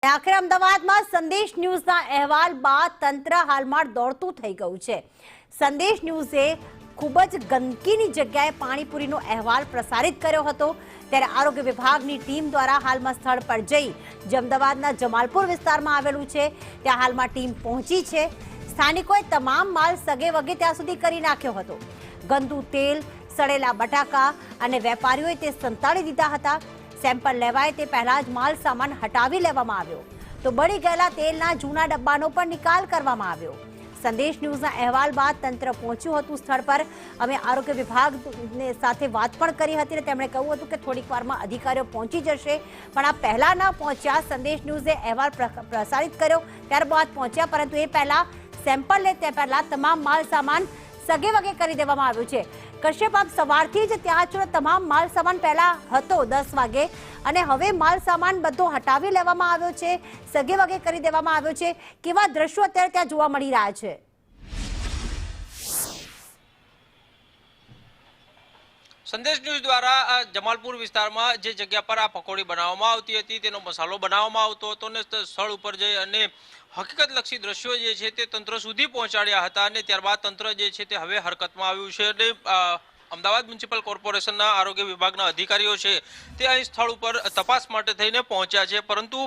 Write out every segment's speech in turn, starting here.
આખરે અમદાવાદમાં સંદેશ ન્યૂઝના અહેવાલ બાદ તંત્ર હાલમાં દોડતું થઈ ગયું છે। સંદેશ ન્યૂઝે ખૂબ જ ગંદકીની જગ્યાએ પાણીપુરીનો અહેવાલ પ્રસારિત કર્યો હતો, ત્યારે આરોગ્ય વિભાગની ટીમ દ્વારા હાલમાં સ્થળ પર જઈ જે અમદાવાદના જમાલપુર વિસ્તારમાં આવેલું છે ત્યાં હાલમાં ટીમ પહોંચી છે। સ્થાનિકોએ તમામ માલ સગે વગે ત્યાં સુધી કરી નાખ્યો હતો। ગંદુ તેલ, સડેલા બટાકા અને વેપારીઓએ તે સંતાડી દીધા હતા। સેમ્પલ લેવાય તે પહેલા જ માલ સામાન હટાવી લેવામાં આવ્યો તો બળી ગયેલા તેલના જૂના ડબ્બાનો પણ નિકાલ કરવામાં આવ્યો। સંદેશ ન્યૂઝના અહેવાલ બાદ તંત્ર પહોંચ્યું હતું સ્થળ પર। અમે આરોગ્ય વિભાગને સાથે વાત પણ કરી હતી અને તેમણે કહ્યું હતું કે થોડીક વારમાં અધિકારીઓ પહોંચી જશે, પણ આ પહેલા ન પહોંચ્યા। સંદેશ ન્યૂઝે અહેવાલ પ્રસારિત કર્યો ત્યારબાદ પહોંચ્યા, પરંતુ એ પહેલા સેમ્પલ લે તે પહેલા તમામ માલ સામાન સગે વગે કરી દેવામાં આવ્યું છે। કશ્યપ, આપ સવારથી જ ત્યાં છો, તમામ માલ સામાન પહેલા હતો 10 વાગે અને હવે માલ સામાન બધો હટાવી લેવામાં આવ્યો છે, સગે વગે કરી દેવામાં આવ્યો છે। કેવા દ્રશ્યો અત્યારે ત્યાં જોવા મળી રહ્યા છે? સંદેશ ન્યૂઝ દ્વારા જમાલપુર વિસ્તારમાં જે જગ્યા પર આ પકોડી બનાવવામાં આવતી હતી તેનો મસાલો બનાવવામાં આવતો હતો અને સ્થળ ઉપર જઈ અને હકીકતલક્ષી દ્રશ્યો જે છે તે તંત્ર સુધી પહોંચાડ્યા હતા અને ત્યારબાદ તંત્ર જે છે તે હવે હરકતમાં આવ્યું છે અને અમદાવાદ મ્યુનિસિપલ કોર્પોરેશનના આરોગ્ય વિભાગના અધિકારીઓ છે તે અહીં સ્થળ ઉપર તપાસ માટે થઈને પહોંચ્યા છે, પરંતુ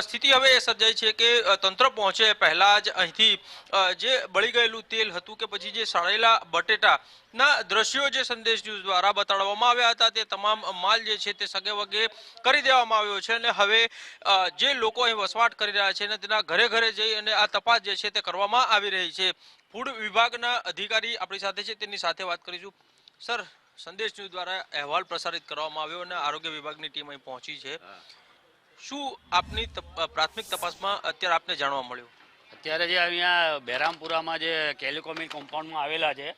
સ્થિતિ હવે એ સર્જાઈ છે કે તંત્ર પહોંચે પહેલાં જ અહીંથી જે બળી ગયેલું તેલ હતું કે પછી જે સડેલા બટેટાના દ્રશ્યો જે સંદેશ ન્યૂઝ દ્વારા બતાડવામાં આવ્યા હતા તે તમામ માલ જે છે તે સગે વગે કરી દેવામાં આવ્યો છે અને હવે જે લોકો અહીં વસવાટ કરી રહ્યા છે અને તેના ઘરે ઘરે જઈ અને આ તપાસ જે છે તે કરવામાં આવી રહી છે। ફૂડ વિભાગના અધિકારી આપણી સાથે છે, તેની સાથે વાત કરીશું। સર, સંદેશ ન્યૂઝ દ્વારા અહેવાલ પ્રસારિત કરવામાં આવ્યો અને આરોગ્ય વિભાગની ટીમ અહીં પહોંચી છે, શું આપની પ્રાથમિક તપાસમાં અત્યારે આપને જાણવા મળ્યું? અત્યારે જે અહીંયા બહેરામપુરામાં જે કેલિકોમી કમ્પાઉન્ડમાં આવેલા છે,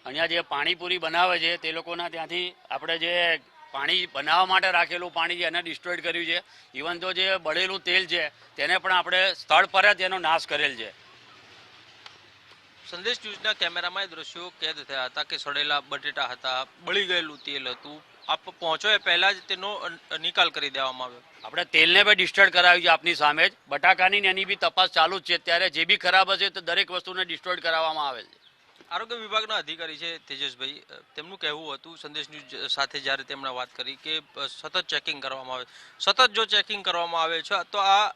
અહીંયા જે પાણીપુરી બનાવે છે તે લોકોના ત્યાંથી આપણે જે પાણી બનાવવા માટે રાખેલું પાણી છે એને ડિસ્ટ્રોય કર્યું છે। ઇવન તો જે બળેલું તેલ છે તેને પણ આપણે સ્થળ પર જ એનો નાશ કરેલ છે। સંદેશ ન્યૂઝના કેમેરામાં એ દ્રશ્યો કેદ થયા હતા કે સડેલા બટેટા હતા, બળી ગયેલું તેલ હતું, આપ પહોંચો એ પહેલા જ તેનો નિકાલ કરી દેવામાં આવ્યો। આપણે તેલને બી ડિસ્ટ્રોય કરાવ્યું છે આપની સામે જ, બટાકાની એની બી તપાસ ચાલુ જ છે। ત્યારે જે બી ખરાબ હશે તો દરેક વસ્તુને ડિસ્ટ્રોય કરાવવામાં આવેલ છે। આરોગ્ય વિભાગના અધિકારી છે તેજસભાઈ, તેમનું કહેવું હતું સંદેશ ન્યૂઝ સાથે જ્યારે તેમણે વાત કરી કે સતત ચેકિંગ કરવામાં આવે, સતત જો ચેકિંગ કરવામાં આવે છે તો આ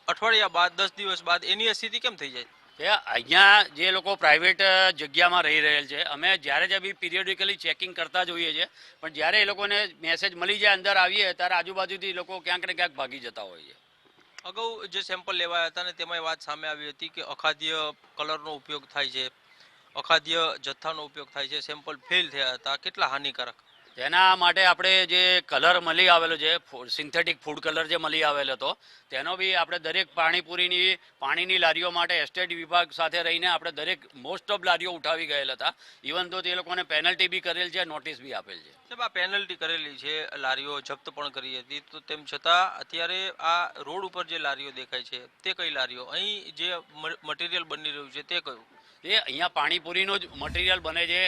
અઠવાડિયા બાદ 10 દિવસ બાદ એની સ્થિતિ કેમ થઈ જાય? અહીંયા જે લોકો પ્રાઇવેટ જગ્યામાં રહી રહેલ છે, અમે જ્યારે જ બી પીરિયડિકલી ચેકિંગ કરતા જોઈએ છીએ, પણ જ્યારે એ લોકોને મેસેજ મળી જાય અંદર આવીએ ત્યારે આજુબાજુથી લોકો ક્યાંક ને ક્યાંક ભાગી જતા હોય છે। અગાઉ જે સેમ્પલ લેવાયા હતા ને તેમાં વાત સામે આવી હતી કે અખાદ્ય કલરનો ઉપયોગ થાય છે, અખાદ્ય જથ્થાનો ઉપયોગ થાય છે, સેમ્પલ ફેલ થયા હતા, કેટલા હાનિકારક? તેના માટે આપણે જે કલર મળી આવેલો છે, સિન્થેટિક ફૂડ કલર જે મળી આવેલો હતો તેનો બી આપણે દરેક પાણીની લારીઓ માટે એસ્ટેટ વિભાગ સાથે રહીને આપણે દરેક મોસ્ટ ઓફ લારીઓ ઉઠાવી ગયેલા હતા। ઇવન તો તે લોકોને પેનલ્ટી બી કરેલ છે, નોટિસ બી આપેલ છે। આ પેનલ્ટી કરેલી છે, લારીઓ જપ્ત પણ કરી હતી, તો તેમ છતાં અત્યારે આ રોડ ઉપર જે લારીઓ દેખાય છે તે કઈ લારીઓ? અહીં જે મટીરિયલ બની રહ્યું છે તે કયું? એ અહીંયા પાણીપુરીનું જ મટીરિયલ બને છે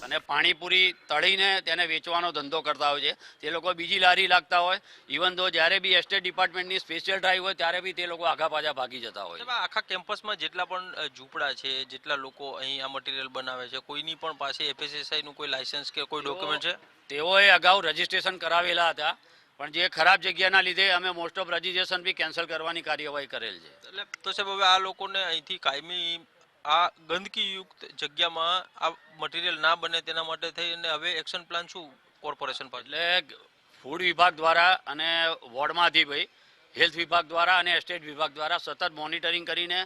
અને પાણીપુરી તળીને તેને વેચવાનો ધંધો કરતા હોય છે। તે લોકો બીજી લારી લાગતા હોય, ઇવન તો જ્યારે બી એસ્ટેટ ડિપાર્ટમેન્ટની સ્પેશિયલ ડ્રાઈવ હોય ત્યારે બી તે લોકો આઘા પાછા ભાગી જતા હોય। આખા કેમ્પસમાં જેટલા પણ ઝૂંપડા છે, જેટલા લોકો અહીં આ મટીરિયલ બનાવે છે, કોઈની પણ પાસે FSSAI નું કોઈ લાયસન્સ કે કોઈ ડોક્યુમેન્ટ છે? તેઓએ અગાઉ રજીસ્ટ્રેશન કરાવેલા હતા, પણ જે ખરાબ જગ્યાના લીધે અમે most of registration be cancel કરવાની કાર્યવાહી કરેલ છે। એટલે તો સાહેબ હવે આ લોકોને અહીંથી કાયમી આ ગંદકીયુક્ત જગ્યામાં આ મટીરિયલ ના બને તેના માટે થઈને હવે એક્શન પ્લાન શું કોર્પોરેશન પાસે? એટલે ફૂડ વિભાગ દ્વારા અને વોર્ડમાંથી ભાઈ હેલ્થ વિભાગ દ્વારા અને એસ્ટેટ વિભાગ દ્વારા સતત મોનિટરિંગ કરીને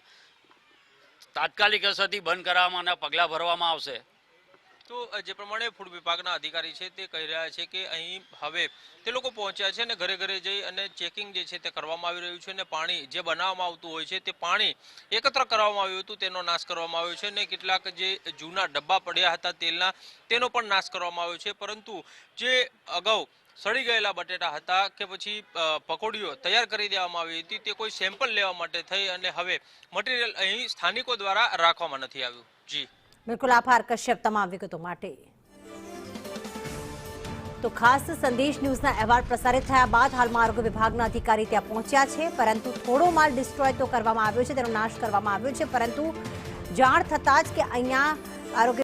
તાત્કાલિક અસરથી બંધ કરાવવાના પગલાં ભરવામાં આવશે। તો જે પ્રમાણે ફૂડ વિભાગના અધિકારી છે તે કહી રહ્યા છે કે અહીં હવે તે લોકો પહોંચ્યા છે અને ઘરે ઘરે જઈ અને ચેકિંગ જે છે તે કરવામાં આવી રહ્યું છે અને પાણી જે બનાવવામાં આવતું હોય છે તે પાણી એકત્ર કરવામાં આવ્યું હતું તેનો નાશ કરવામાં આવ્યો છે અને કેટલાક જે જૂના ડબ્બા પડ્યા હતા તેલના તેનો પણ નાશ કરવામાં આવ્યો છે, પરંતુ જે અગાઉ સડી ગયેલા બટેટા હતા કે પછી પકોડીઓ તૈયાર કરી દેવામાં આવી હતી તે કોઈ સેમ્પલ લેવા માટે થઈ અને હવે મટીરિયલ અહીં સ્થાનિકો દ્વારા રાખવામાં નથી આવ્યું। જી બિલકુલ, આભાર કશ્યપ તમામ વિગતો માટે। તો ખાસ સંદેશ ન્યૂઝના અહેવાલ પ્રસારિત થયા બાદ હાલમાં આરોગ્ય વિભાગના અધિકારી ત્યાં પહોંચ્યા છે, પરંતુ થોડો માલ ડિસ્ટ્રોય તો કરવામાં આવ્યો છે, તેનો નાશ કરવામાં આવ્યો છે, પરંતુ જાણ થતાં જ કે અહીંયા આરોગ્ય